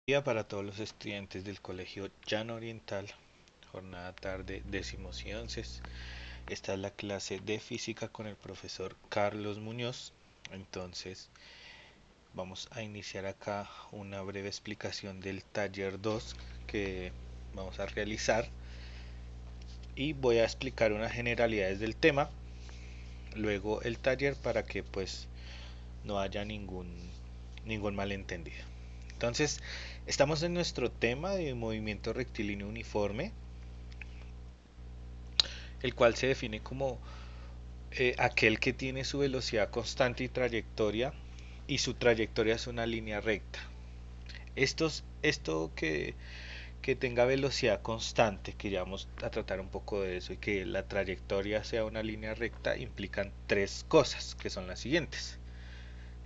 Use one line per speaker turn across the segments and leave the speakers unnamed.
Día para todos los estudiantes del Colegio Llano Oriental, jornada tarde, décimos y onces. Esta es la clase de física con el profesor Carlos Muñoz. Entonces, vamos a iniciar acá una breve explicación del taller 2 que vamos a realizar y voy a explicar unas generalidades del tema, luego el taller para que pues no haya ningún malentendido. Entonces, estamos en nuestro tema de movimiento rectilíneo uniforme, el cual se define como aquel que tiene su velocidad constante y su trayectoria es una línea recta. Esto que tenga velocidad constante, que ya vamos a tratar un poco de eso, y que la trayectoria sea una línea recta, implican tres cosas, que son las siguientes.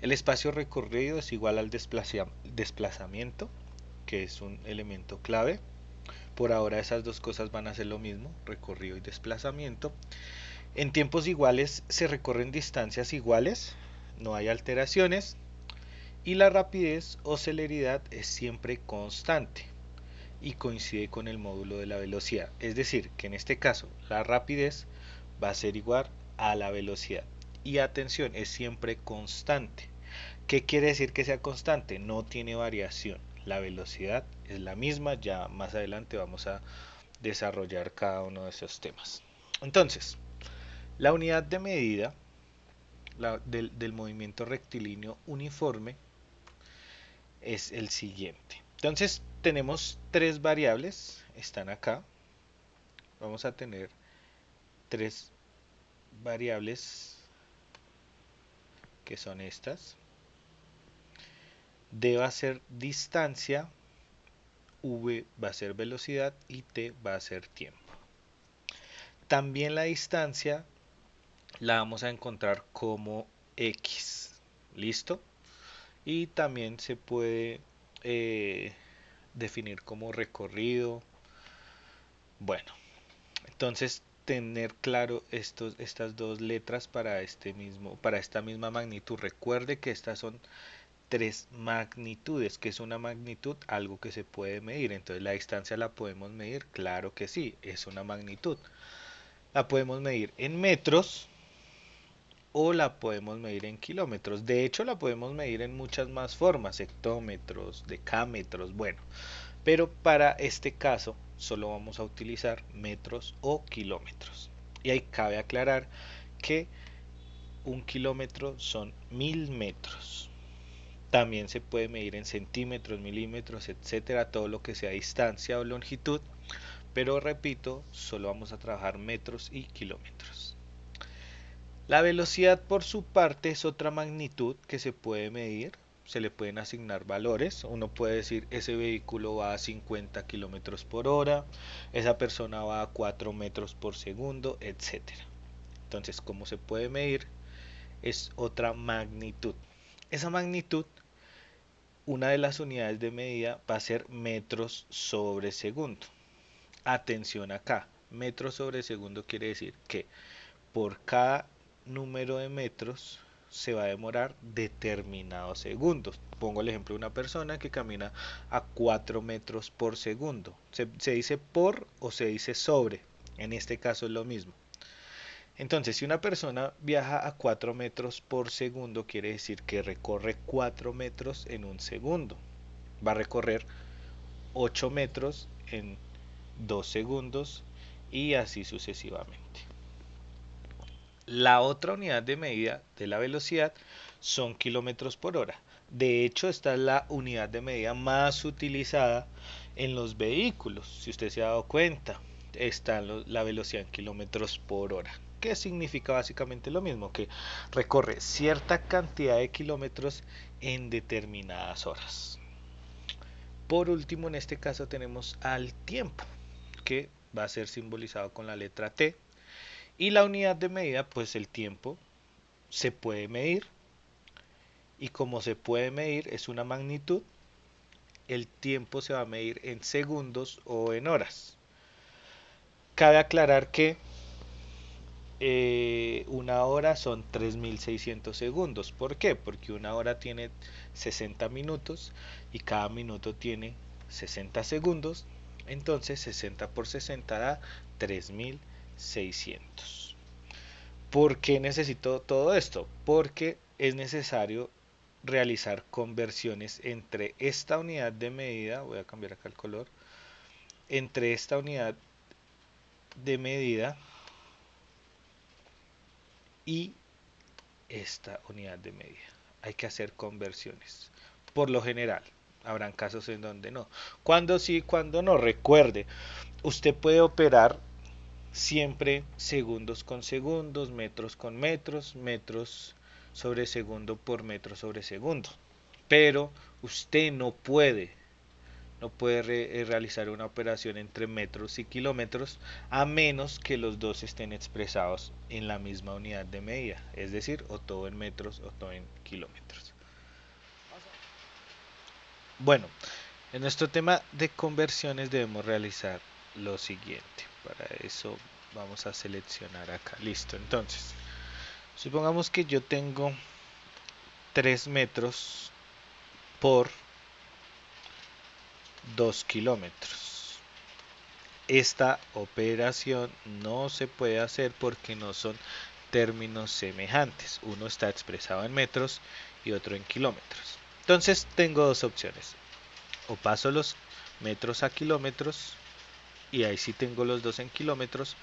El espacio recorrido es igual al desplazamiento, que es un elemento clave. Por ahora esas dos cosas van a ser lo mismo, recorrido y desplazamiento. En tiempos iguales se recorren distancias iguales, no hay alteraciones y la rapidez o celeridad es siempre constante y coincide con el módulo de la velocidad. Es decir, que en este caso la rapidez va a ser igual a la velocidad. Y atención, es siempre constante. ¿Qué quiere decir que sea constante? No tiene variación. La velocidad es la misma, ya más adelante vamos a desarrollar cada uno de esos temas. Entonces, la unidad de medida del movimiento rectilíneo uniforme es el siguiente. Entonces tenemos tres variables, están acá. Vamos a tener tres variables que son estas. D va a ser distancia, V va a ser velocidad y T va a ser tiempo. También la distancia la vamos a encontrar como X. ¿Listo? Y también se puede definir como recorrido. Bueno, entonces tener claro estas dos letras para esta misma magnitud. Recuerde que estas son tres magnitudes, que es una magnitud, algo que se puede medir. Entonces la distancia la podemos medir, claro que sí, es una magnitud. La podemos medir en metros o la podemos medir en kilómetros. De hecho, la podemos medir en muchas más formas, hectómetros, decámetros, bueno. Pero para este caso solo vamos a utilizar metros o kilómetros. Y ahí cabe aclarar que un kilómetro son 1000 metros. También se puede medir en centímetros, milímetros, etcétera, todo lo que sea distancia o longitud. Pero repito, solo vamos a trabajar metros y kilómetros. La velocidad por su parte es otra magnitud que se puede medir, se le pueden asignar valores. Uno puede decir ese vehículo va a 50 kilómetros por hora, esa persona va a 4 metros por segundo, etcétera. Entonces, como se puede medir, es otra magnitud. Esa magnitud, una de las unidades de medida va a ser metros sobre segundo. Atención acá, metros sobre segundo quiere decir que por cada número de metros se va a demorar determinados segundos. Pongo el ejemplo de una persona que camina a 4 metros por segundo. Se dice por o se dice sobre. En este caso es lo mismo. Entonces, si una persona viaja a 4 metros por segundo, quiere decir que recorre 4 metros en un segundo. Va a recorrer 8 metros en 2 segundos y así sucesivamente. La otra unidad de medida de la velocidad son kilómetros por hora. De hecho, esta es la unidad de medida más utilizada en los vehículos. Si usted se ha dado cuenta, está la velocidad en kilómetros por hora. Que significa básicamente lo mismo, que recorre cierta cantidad de kilómetros en determinadas horas. Por último, en este caso tenemos al tiempo, que va a ser simbolizado con la letra T. Y la unidad de medida, pues el tiempo se puede medir. Y como se puede medir, es una magnitud, el tiempo se va a medir en segundos o en horas. Cabe aclarar que una hora son 3600 segundos. ¿Por qué? Porque una hora tiene 60 minutos y cada minuto tiene 60 segundos. Entonces 60 por 60 da 3600. ¿Por qué necesito todo esto? Porque es necesario realizar conversiones entre esta unidad de medida, voy a cambiar acá el color, entre esta unidad de medida y esta unidad de medida. Hay que hacer conversiones. Por lo general, habrán casos en donde no. Cuando sí, cuando no. Recuerde, usted puede operar siempre segundos con segundos, metros con metros, metros sobre segundo por metro sobre segundo. Pero usted no puede realizar una operación entre metros y kilómetros a menos que los dos estén expresados en la misma unidad de medida, es decir, o todo en metros o todo en kilómetros. Bueno, en nuestro tema de conversiones debemos realizar lo siguiente. Para eso vamos a seleccionar acá. Listo, entonces, supongamos que yo tengo 3 metros por 2 kilómetros. Esta operación no se puede hacer porque no son términos semejantes. Uno está expresado en metros y otro en kilómetros. Entonces tengo dos opciones. O paso los metros a kilómetros y ahí sí tengo los dos en kilómetros,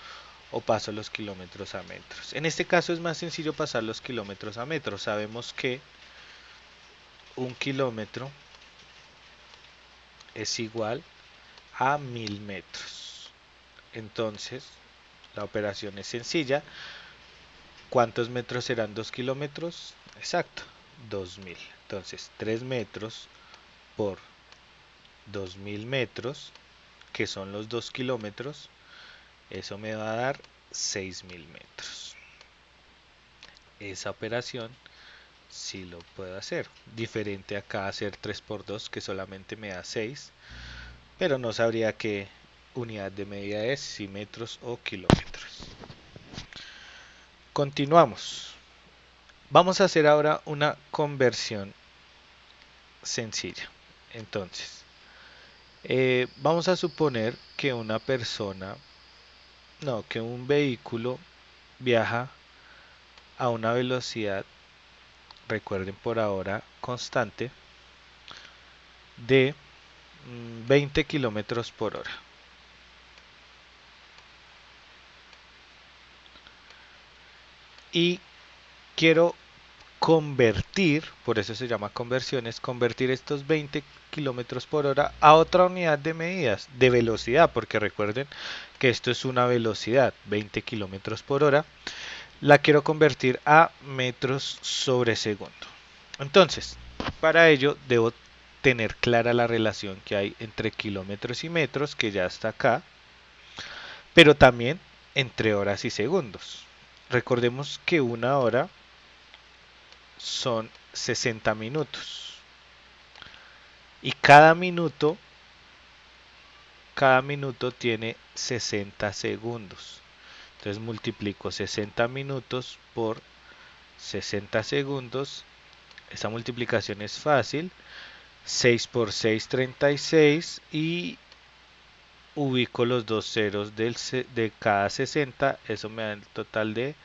o paso los kilómetros a metros. En este caso es más sencillo pasar los kilómetros a metros. Sabemos que un kilómetro es igual a 1000 metros. Entonces la operación es sencilla. ¿Cuántos metros serán 2 kilómetros? Exacto, 2000. Entonces 3 metros por 2000 metros, que son los 2 kilómetros, eso me va a dar 6000 metros. Esa operación sí lo puedo hacer. Diferente acá hacer 3 por 2, que solamente me da 6, pero no sabría qué unidad de medida es, si metros o kilómetros. Continuamos. Vamos a hacer ahora una conversión sencilla. Entonces, vamos a suponer que una persona, no, que un vehículo viaja a una velocidad, recuerden por ahora, constante de 20 kilómetros por hora. Y quiero convertir, por eso se llama conversiones, convertir estos 20 kilómetros por hora a otra unidad de medidas, de velocidad, porque recuerden que esto es una velocidad, 20 kilómetros por hora, la quiero convertir a metros sobre segundo. Entonces, para ello debo tener clara la relación que hay entre kilómetros y metros, que ya está acá, pero también entre horas y segundos. Recordemos que una hora son 60 minutos y cada minuto tiene 60 segundos. Entonces multiplico 60 minutos por 60 segundos. Esa multiplicación es fácil. 6 por 6, 36, y ubico los dos ceros de cada 60. Eso me da el total de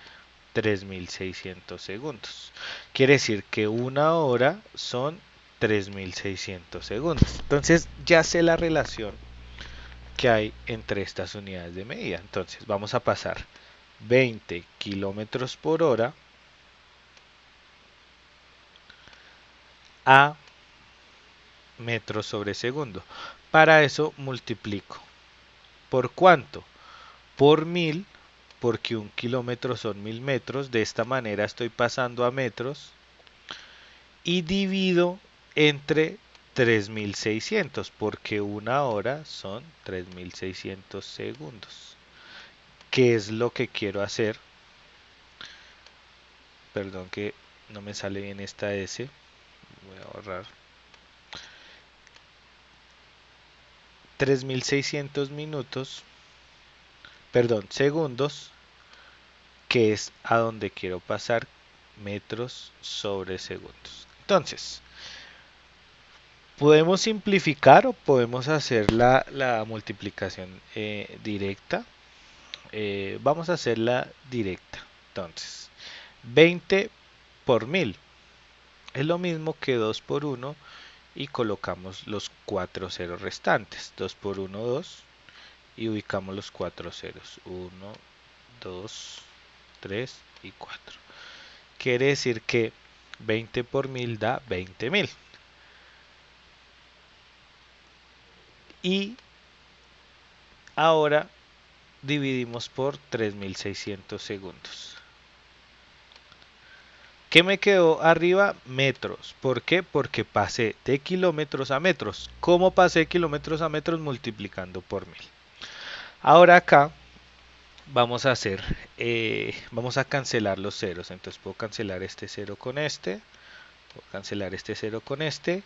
3600 segundos. Quiere decir que una hora son 3600 segundos. Entonces ya sé la relación que hay entre estas unidades de medida. Entonces vamos a pasar 20 kilómetros por hora a metros sobre segundo. Para eso multiplico. ¿Por cuánto? Por 1000, porque un kilómetro son 1000 metros. De esta manera estoy pasando a metros. Y divido entre 3600, porque una hora son 3600 segundos. ¿Qué es lo que quiero hacer? Perdón que no me sale bien esta S. Voy a borrar. 3600 minutos, perdón, segundos, que es a donde quiero pasar metros sobre segundos. Entonces, podemos simplificar o podemos hacer la multiplicación directa. Vamos a hacerla directa. Entonces, 20 por 1000 es lo mismo que 2 por 1 y colocamos los 4 ceros restantes. 2 por 1, 2 y ubicamos los 4 ceros. 1, 2, 3 y 4. Quiere decir que 20 por 1000 da 20.000. Y ahora dividimos por 3600 segundos. ¿Qué me quedó arriba? Metros. ¿Por qué? Porque pasé de kilómetros a metros. ¿Cómo pasé de kilómetros a metros? Multiplicando por 1000. Ahora acá vamos a hacer, vamos a cancelar los ceros. Entonces puedo cancelar este cero con este, puedo cancelar este cero con este,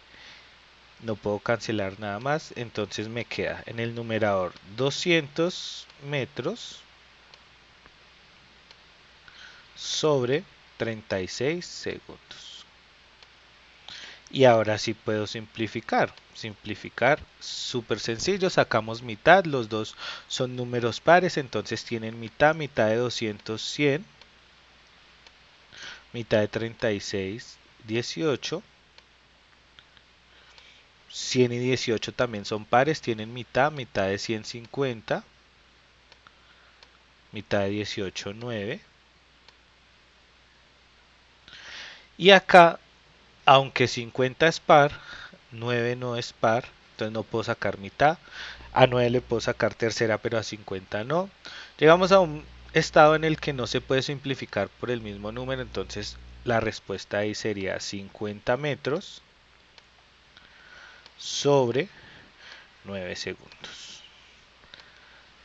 no puedo cancelar nada más. Entonces me queda en el numerador 200 metros sobre 36 segundos. Y ahora sí puedo simplificar. Simplificar, súper sencillo, sacamos mitad, los dos son números pares, entonces tienen mitad, mitad de 200, 100, mitad de 36, 18. 100 y 18 también son pares, tienen mitad, mitad de 150, mitad de 18, 9. Y acá, aunque 50 es par, 9 no es par, entonces no puedo sacar mitad. A 9 le puedo sacar tercera, pero a 50 no. Llegamos a un estado en el que no se puede simplificar por el mismo número, entonces la respuesta ahí sería 50 metros sobre 9 segundos.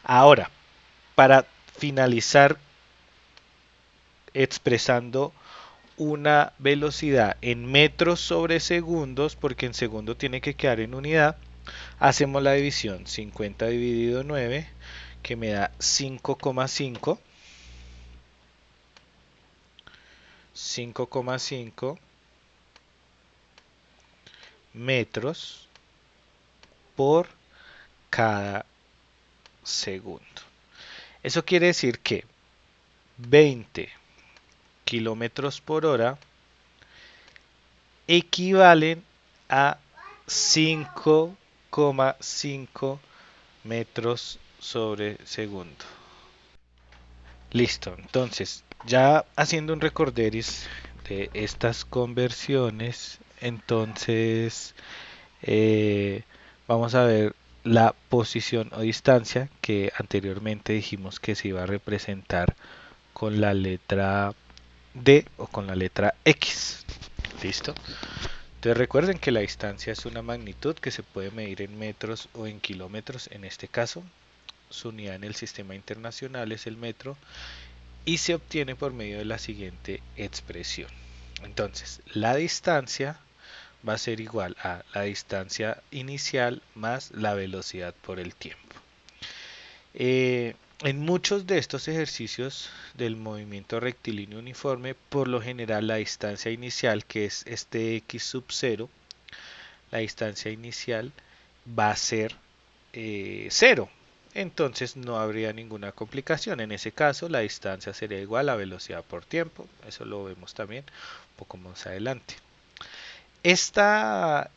Ahora, para finalizar expresando una velocidad en metros sobre segundos, porque en segundo tiene que quedar en unidad, hacemos la división 50 dividido 9, que me da 5,5. 5,5 metros por cada segundo. Eso quiere decir que 20 kilómetros por hora equivalen a 5,5 metros sobre segundo. Listo, entonces ya haciendo un recorderis de estas conversiones, entonces vamos a ver la posición o distancia que anteriormente dijimos que se iba a representar con la letra D o con la letra X. ¿Listo? Entonces recuerden que la distancia es una magnitud que se puede medir en metros o en kilómetros. En este caso, su unidad en el sistema internacional es el metro y se obtiene por medio de la siguiente expresión. Entonces, la distancia va a ser igual a la distancia inicial más la velocidad por el tiempo. En muchos de estos ejercicios del movimiento rectilíneo uniforme, por lo general la distancia inicial, que es este x sub 0, la distancia inicial va a ser 0. Entonces no habría ninguna complicación. En ese caso la distancia sería igual a velocidad por tiempo. Eso lo vemos también un poco más adelante. Esta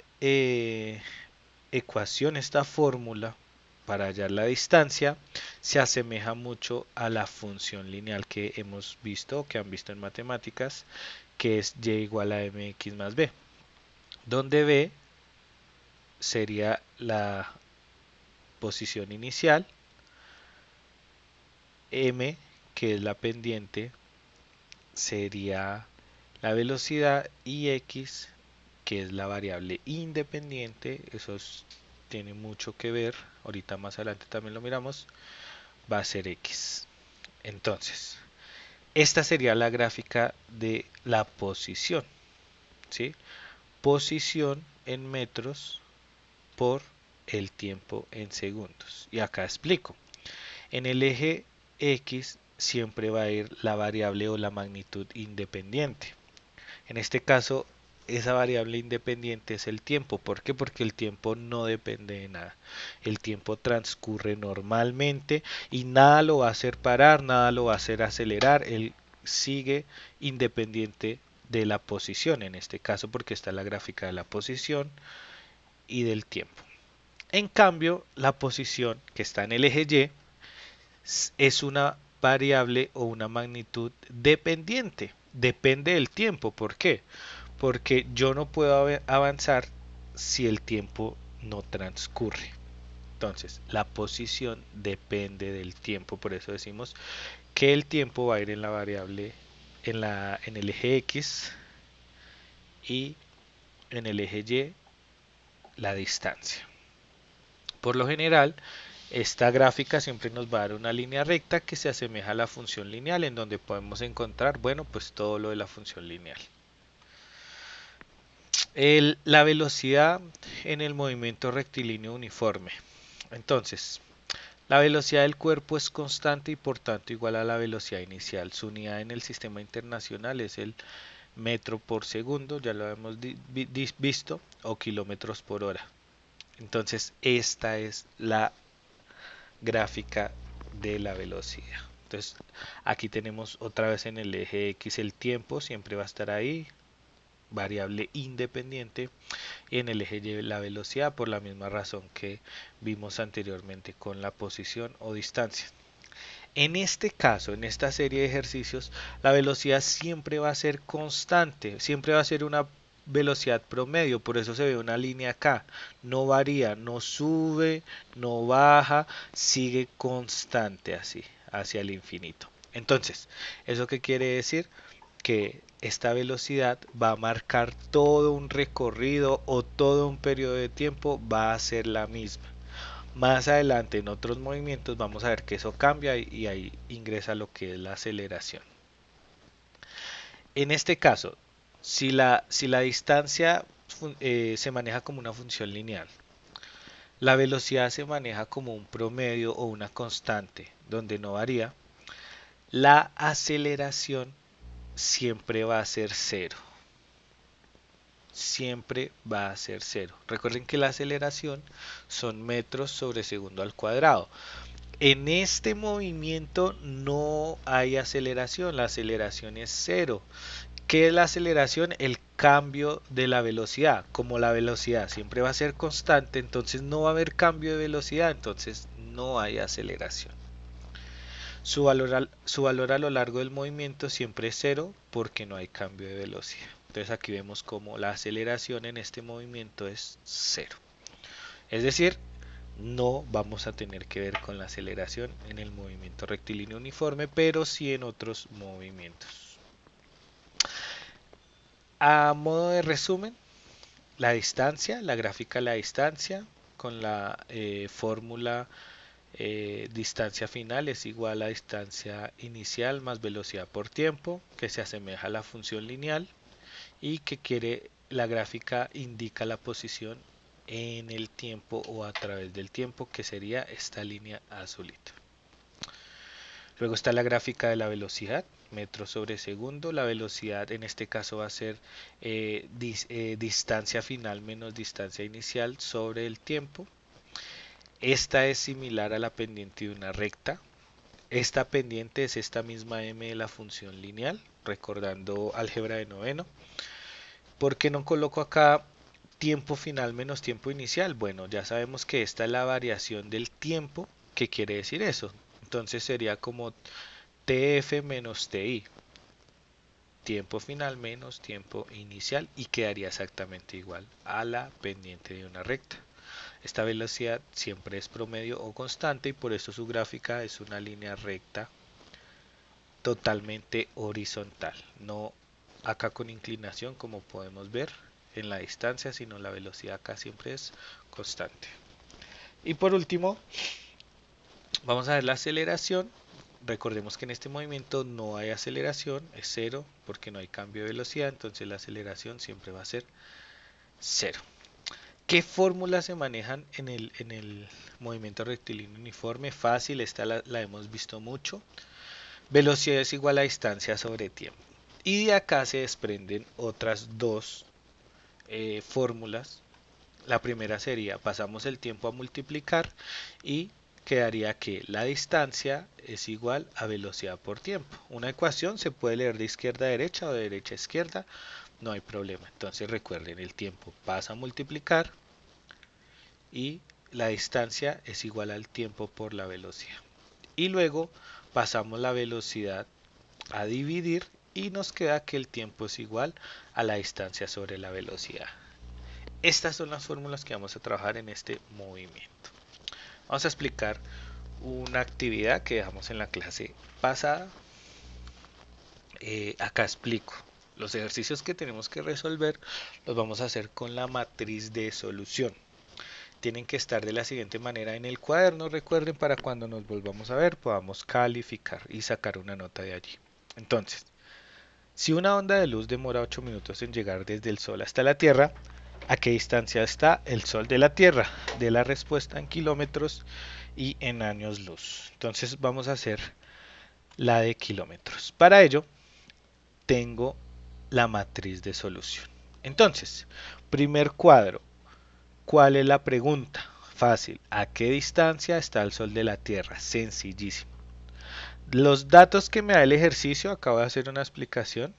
ecuación, esta fórmula para hallar la distancia se asemeja mucho a la función lineal que hemos visto, que han visto en matemáticas, que es y igual a mx más b, donde b sería la posición inicial, m, que es la pendiente, sería la velocidad y x, que es la variable independiente. Eso tiene mucho que ver, ahorita más adelante también lo miramos, va a ser x. Entonces, esta sería la gráfica de la posición, ¿sí? Posición en metros por el tiempo en segundos. Y acá explico. En el eje X siempre va a ir la variable o la magnitud independiente. En este caso, esa variable independiente es el tiempo. ¿Por qué? Porque el tiempo no depende de nada. El tiempo transcurre normalmente y nada lo va a hacer parar, nada lo va a hacer acelerar. Él sigue independiente de la posición, en este caso porque está la gráfica de la posición y del tiempo. En cambio, la posición que está en el eje Y es una variable o una magnitud dependiente. Depende del tiempo. ¿Por qué? Porque yo no puedo avanzar si el tiempo no transcurre. Entonces, la posición depende del tiempo, por eso decimos que el tiempo va a ir en la variable en el eje X y en el eje Y la distancia. Por lo general, esta gráfica siempre nos va a dar una línea recta que se asemeja a la función lineal, en donde podemos encontrar, bueno, pues todo lo de la función lineal. La velocidad en el movimiento rectilíneo uniforme. Entonces, la velocidad del cuerpo es constante y por tanto igual a la velocidad inicial. Su unidad en el sistema internacional es el metro por segundo, ya lo hemos visto, o kilómetros por hora. Entonces, esta es la gráfica de la velocidad. Entonces, aquí tenemos otra vez en el eje X el tiempo, siempre va a estar ahí, variable independiente, y en el eje Y la velocidad, por la misma razón que vimos anteriormente con la posición o distancia. En este caso, en esta serie de ejercicios, la velocidad siempre va a ser constante, siempre va a ser una velocidad promedio, por eso se ve una línea acá, no varía, no sube, no baja, sigue constante así, hacia el infinito. Entonces, ¿eso qué quiere decir? Que esta velocidad va a marcar todo un recorrido o todo un periodo de tiempo, va a ser la misma. Más adelante en otros movimientos vamos a ver que eso cambia y ahí ingresa lo que es la aceleración. En este caso, si la distancia se maneja como una función lineal, la velocidad se maneja como un promedio o una constante donde no varía, la aceleración siempre va a ser cero. Siempre va a ser cero. Recuerden que la aceleración son metros sobre segundo al cuadrado. En este movimiento no hay aceleración, la aceleración es cero. ¿Qué es la aceleración? El cambio de la velocidad. Como la velocidad siempre va a ser constante, entonces no va a haber cambio de velocidad, entonces no hay aceleración. Su valor a lo largo del movimiento siempre es cero porque no hay cambio de velocidad. Entonces aquí vemos como la aceleración en este movimiento es cero. Es decir, no vamos a tener que ver con la aceleración en el movimiento rectilíneo uniforme, pero sí en otros movimientos. A modo de resumen, la distancia, la gráfica de la distancia con la fórmula distancia final es igual a distancia inicial más velocidad por tiempo, que se asemeja a la función lineal y que quiere la gráfica indica la posición en el tiempo o a través del tiempo, que sería esta línea azulita. Luego está la gráfica de la velocidad, metros sobre segundo. La velocidad en este caso va a ser distancia final menos distancia inicial sobre el tiempo. Esta es similar a la pendiente de una recta. Esta pendiente es esta misma m de la función lineal, recordando álgebra de noveno. ¿Por qué no coloco acá tiempo final menos tiempo inicial? Bueno, ya sabemos que esta es la variación del tiempo. ¿Qué quiere decir eso? Entonces sería como TF menos TI, tiempo final menos tiempo inicial, y quedaría exactamente igual a la pendiente de una recta. Esta velocidad siempre es promedio o constante y por eso su gráfica es una línea recta totalmente horizontal, no acá con inclinación como podemos ver en la distancia, sino la velocidad acá siempre es constante. Y por último, vamos a ver la aceleración. Recordemos que en este movimiento no hay aceleración, es cero porque no hay cambio de velocidad, entonces la aceleración siempre va a ser cero. ¿Qué fórmulas se manejan en el movimiento rectilíneo uniforme? Fácil, esta la hemos visto mucho. Velocidad es igual a distancia sobre tiempo. Y de acá se desprenden otras dos fórmulas. La primera sería, pasamos el tiempo a multiplicar y quedaría que la distancia es igual a velocidad por tiempo. Una ecuación se puede leer de izquierda a derecha o de derecha a izquierda, no hay problema. Entonces recuerden, el tiempo pasa a multiplicar y la distancia es igual al tiempo por la velocidad. Y luego pasamos la velocidad a dividir y nos queda que el tiempo es igual a la distancia sobre la velocidad. Estas son las fórmulas que vamos a trabajar en este movimiento. Vamos a explicar una actividad que dejamos en la clase pasada. Acá explico. Los ejercicios que tenemos que resolver los vamos a hacer con la matriz de solución. Tienen que estar de la siguiente manera en el cuaderno, recuerden, para cuando nos volvamos a ver podamos calificar y sacar una nota de allí. Entonces, si una onda de luz demora 8 minutos en llegar desde el Sol hasta la Tierra, ¿a qué distancia está el Sol de la Tierra? De la respuesta en kilómetros y en años luz. Entonces vamos a hacer la de kilómetros. Para ello, tengo la matriz de solución. Entonces, primer cuadro, ¿cuál es la pregunta? Fácil, ¿a qué distancia está el Sol de la Tierra? Sencillísimo. Los datos que me da el ejercicio, acabo de hacer una explicación.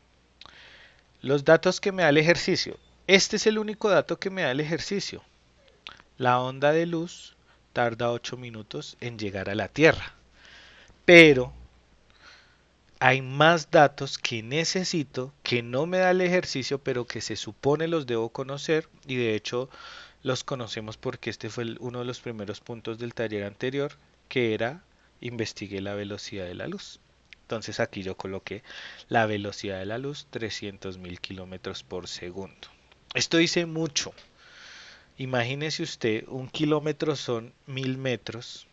Los datos que me da el ejercicio. Este es el único dato que me da el ejercicio. La onda de luz tarda 8 minutos en llegar a la Tierra. Pero hay más datos que necesito, que no me da el ejercicio, pero que se supone los debo conocer. Y de hecho los conocemos porque este fue uno de los primeros puntos del taller anterior, que era investigué la velocidad de la luz. Entonces aquí yo coloqué la velocidad de la luz 300.000 kilómetros por segundo. Esto dice mucho. Imagínese usted, un kilómetro son 1000 metros.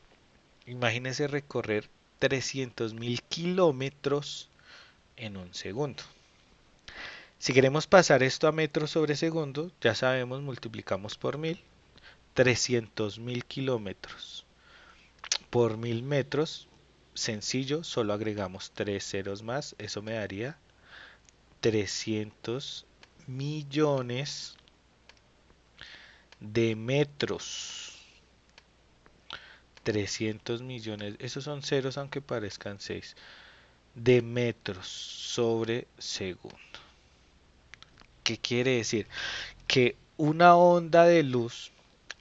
Imagínese recorrer 300.000 kilómetros en un segundo. Si queremos pasar esto a metros sobre segundo, ya sabemos, multiplicamos por 1000. 300.000 kilómetros por 1000 metros. Sencillo, solo agregamos 3 ceros más. Eso me daría 300 millones de metros. 300 millones, esos son ceros aunque parezcan 6, de metros sobre segundo. ¿Qué quiere decir? Que una onda de luz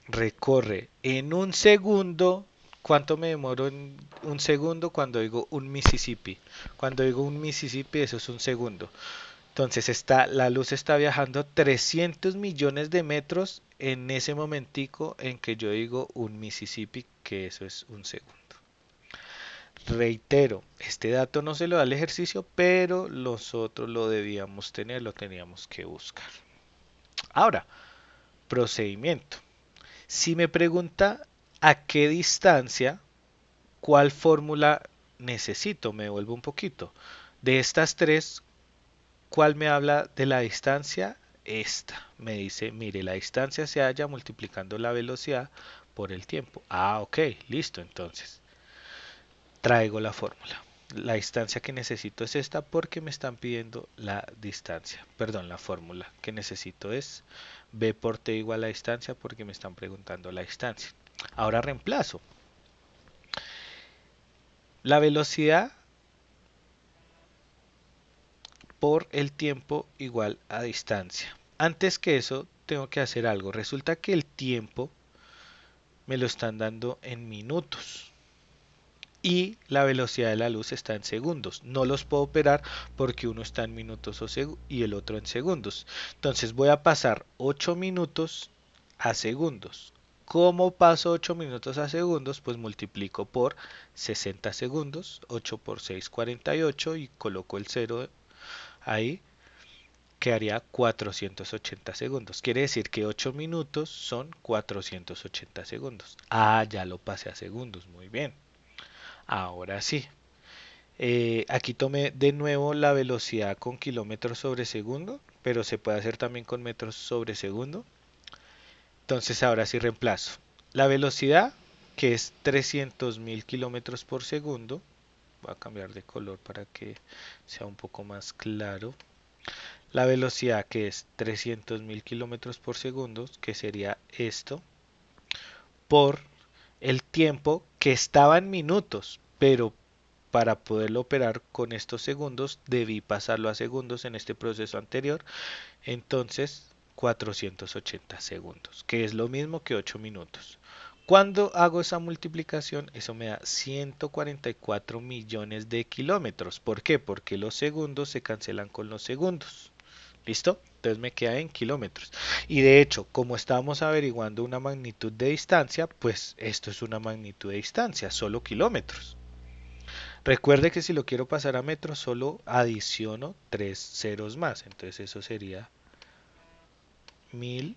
recorre en un segundo. ¿Cuánto me demoro en un segundo cuando digo un Mississippi? Cuando digo un Mississippi, eso es un segundo. Entonces la luz está viajando 300 millones de metros en ese momentico en que yo digo un Mississippi, que eso es un segundo. Reitero, este dato no se lo da el ejercicio, pero nosotros lo debíamos tener, lo teníamos que buscar. Ahora, procedimiento. Si me pregunta a qué distancia, ¿cuál fórmula necesito? Me devuelvo un poquito. De estas tres, ¿cuál me habla de la distancia? Esta. Me dice, mire, la distancia se halla multiplicando la velocidad por el tiempo. Ah, ok, listo, entonces. Traigo la fórmula. La distancia que necesito es esta porque me están pidiendo la distancia. Perdón, la fórmula que necesito es b por t igual a la distancia porque me están preguntando la distancia. Ahora reemplazo. La velocidad por el tiempo igual a distancia. Antes que eso, tengo que hacer algo. Resulta que el tiempo me lo están dando en minutos. Y la velocidad de la luz está en segundos. No los puedo operar porque uno está en minutos y el otro en segundos. Entonces voy a pasar 8 minutos a segundos. ¿Cómo paso 8 minutos a segundos? Pues multiplico por 60 segundos. 8 por 6, 48 y coloco el 0 ahí. Quedaría 480 segundos. Quiere decir que 8 minutos son 480 segundos. Ah, ya lo pasé a segundos. Muy bien. Ahora sí. Aquí tomé de nuevo la velocidad con kilómetros sobre segundo, pero se puede hacer también con metros sobre segundo. Entonces ahora sí reemplazo. La velocidad, que es 300.000 kilómetros por segundo, Voy a cambiar de color para que sea un poco más claro. La velocidad que es 300.000 kilómetros por segundo, que sería esto, por el tiempo que estaba en minutos, pero para poderlo operar con estos segundos debí pasarlo a segundos en este proceso anterior, entonces 480 segundos, que es lo mismo que 8 minutos. Cuando hago esa multiplicación, eso me da 144 millones de kilómetros. ¿Por qué? Porque los segundos se cancelan con los segundos. ¿Listo? Entonces me queda en kilómetros. Y de hecho, como estábamos averiguando una magnitud de distancia, pues esto es una magnitud de distancia, solo kilómetros. Recuerde que si lo quiero pasar a metros, solo adiciono 3 ceros más. Entonces eso sería 1000,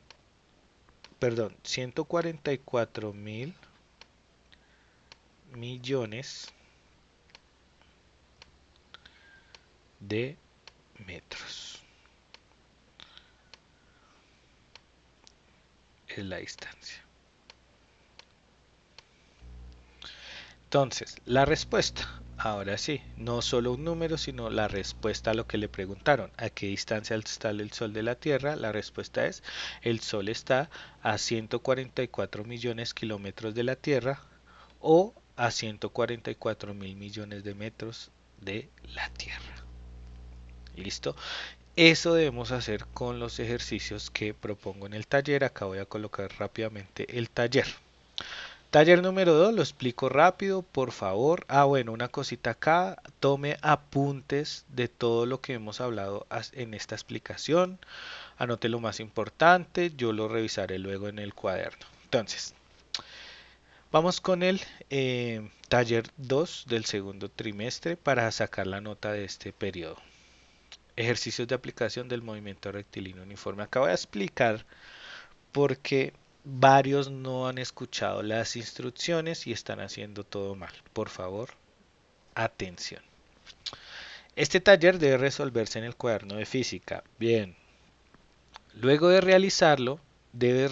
perdón, 144.000 millones de metros. Es la distancia. Entonces, la respuesta. Ahora sí, no solo un número, sino la respuesta a lo que le preguntaron. ¿A qué distancia está el Sol de la Tierra? La respuesta es, el Sol está a 144 millones kilómetros de la Tierra o a 144.000 millones de metros de la Tierra. ¿Listo? Eso debemos hacer con los ejercicios que propongo en el taller. Acá voy a colocar rápidamente el taller. Taller número 2, lo explico rápido, por favor. Bueno, una cosita acá, tome apuntes de todo lo que hemos hablado en esta explicación. Anote lo más importante, yo lo revisaré luego en el cuaderno. Entonces, vamos con el taller 2 del segundo trimestre para sacar la nota de este periodo. Ejercicios de aplicación del movimiento rectilíneo uniforme. Acá voy a explicar por qué varios no han escuchado las instrucciones y están haciendo todo mal. Por favor, atención. Este taller debe resolverse en el cuaderno de física. Bien. Luego de realizarlo, debe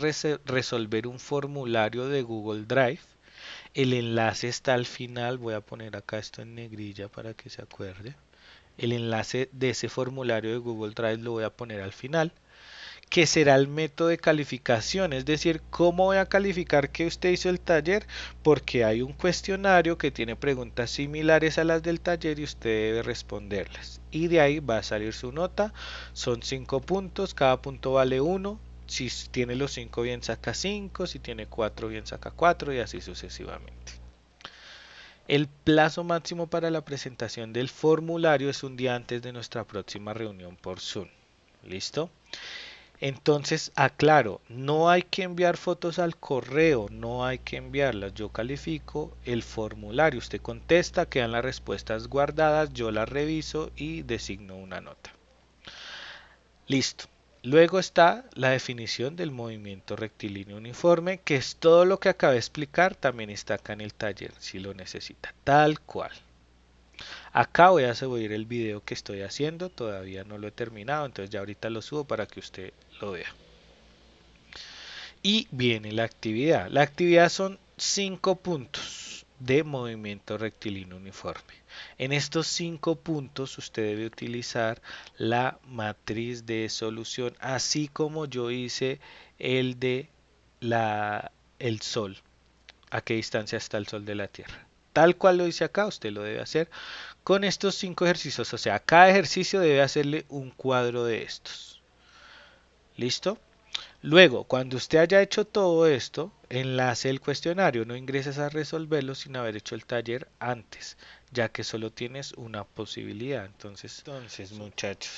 resolver un formulario de Google Drive. El enlace está al final. Voy a poner acá esto en negrilla para que se acuerde. El enlace de ese formulario de Google Drive lo voy a poner al final, que será el método de calificación, es decir, cómo voy a calificar que usted hizo el taller, porque hay un cuestionario que tiene preguntas similares a las del taller y usted debe responderlas. Y de ahí va a salir su nota, son 5 puntos, cada punto vale 1, si tiene los 5 bien saca 5, si tiene 4 bien saca 4 y así sucesivamente. El plazo máximo para la presentación del formulario es un día antes de nuestra próxima reunión por Zoom. ¿Listo? Entonces, aclaro, no hay que enviar fotos al correo, no hay que enviarlas. Yo califico el formulario, usted contesta, quedan las respuestas guardadas, yo las reviso y designo una nota. Listo. Luego está la definición del movimiento rectilíneo uniforme, que es todo lo que acabé de explicar, también está acá en el taller si lo necesita, tal cual. Acá voy a subir el video que estoy haciendo, todavía no lo he terminado, entonces ya ahorita lo subo para que usted lo vea. Y viene la actividad. La actividad son 5 puntos de movimiento rectilíneo uniforme. En estos 5 puntos usted debe utilizar la matriz de solución, así como yo hice el de el Sol. ¿A qué distancia está el Sol de la Tierra? Tal cual lo hice acá, usted lo debe hacer con estos 5 ejercicios. O sea, cada ejercicio debe hacerle un cuadro de estos. ¿Listo? Luego, cuando usted haya hecho todo esto, enlace el cuestionario. No ingreses a resolverlo sin haber hecho el taller antes, ya que solo tienes una posibilidad. Entonces muchachos,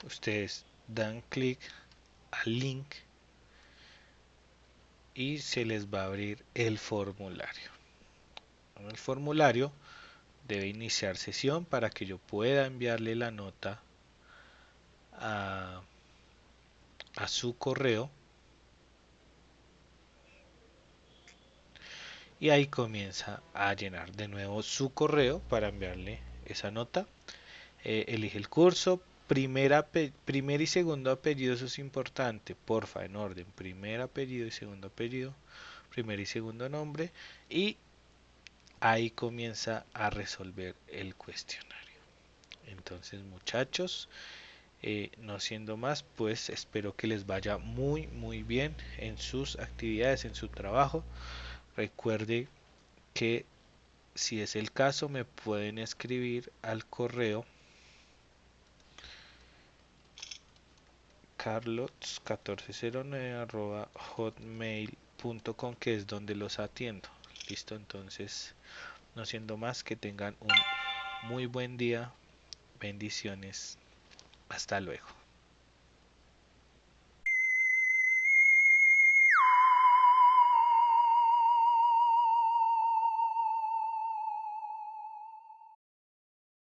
ustedes dan clic al link y se les va a abrir el formulario. En el formulario debe iniciar sesión para que yo pueda enviarle la nota a, a su correo. Y ahí comienza a llenar de nuevo su correo para enviarle esa nota. Elige el curso, primer y segundo apellido, eso es importante, porfa, en orden, primer apellido y segundo apellido, primer y segundo nombre, y ahí comienza a resolver el cuestionario. Entonces, muchachos, no siendo más, pues espero que les vaya muy bien en sus actividades, en su trabajo. Recuerde que si es el caso me pueden escribir al correo carlos1409@hotmail.com, que es donde los atiendo. Listo, entonces, no siendo más, que tengan un muy buen día. Bendiciones. Hasta luego.